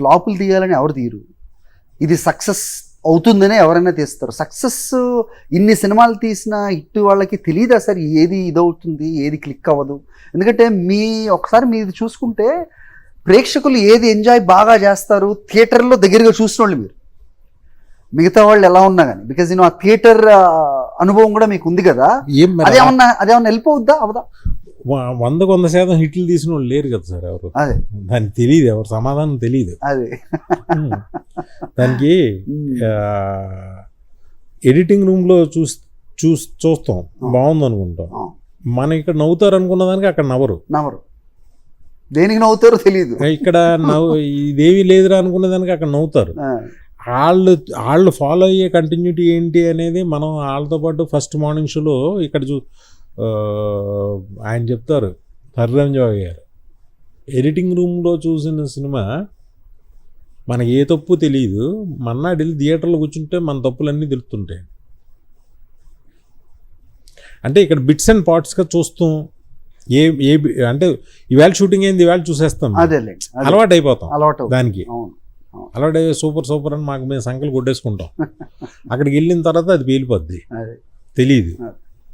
ఫ్లాపులు తీయాలని ఎవరు తీయరు, ఇది సక్సెస్ అవుతుందనే ఎవరైనా తీస్తారు. సక్సెస్ ఇన్ని సినిమాలు తీసిన హిట్ వాళ్ళకి తెలియదు అసలు ఏది ఇదవుతుంది ఏది క్లిక్ అవ్వదు. ఎందుకంటే ఒకసారి మీరు చూసుకుంటే ప్రేక్షకులు ఏది ఎంజాయ్ బాగా చేస్తారు థియేటర్లో దగ్గరగా చూసిన వాళ్ళు మీరు, మిగతా వాళ్ళు ఎలా ఉన్నా కానీ, బికాజ్ ఆ థియేటర్ అనుభవం కూడా మీకు ఉంది కదా, అదేమన్నా వెళ్ళిపోవద్దా అవదా? 100% హిట్లు తీసిన వాళ్ళు లేరు కదా సార్ ఎవరు, అదే దానికి తెలియదు, ఎవరు సమాధానం తెలియదు. అదే దానికి ఎడిటింగ్ రూమ్లో చూస్తాం బాగుంది అనుకుంటాం, మన ఇక్కడ నవ్వుతారు అనుకున్న దానికి అక్కడ నవ్వరు, దేనికి నవ్వుతారో తెలియదు. ఇక్కడ ఇదేవి లేదురా అనుకునే దానికి అక్కడ నవ్వుతారు. వాళ్ళు ఫాలో అయ్యే కంటిన్యూటీ ఏంటి అనేది మనం వాళ్ళతో పాటు ఫస్ట్ మార్నింగ్ షోలో ఇక్కడ ఆయన చెప్తారు హరిరంజాయ్ గారు, ఎడిటింగ్ రూమ్లో చూసిన సినిమా మనకి ఏ తప్పు తెలియదు, మన్నాడు వెళ్ళి థియేటర్లో కూర్చుంటే మన తప్పులన్నీ తెలుస్తుంటాయి. అంటే ఇక్కడ బిట్స్ అండ్ పార్ట్స్గా చూస్తాం, ఏ అంటే ఇవాళ షూటింగ్ అయింది ఇవాళ చూసేస్తాం, అలవాటు అయిపోతాం దానికి, అలవాటు అయ్యే సూపర్ అని మాకు మేము సంకలు కొట్టేసుకుంటాం. అక్కడికి వెళ్ళిన తర్వాత అది పేలిపోద్ది, తెలియదు.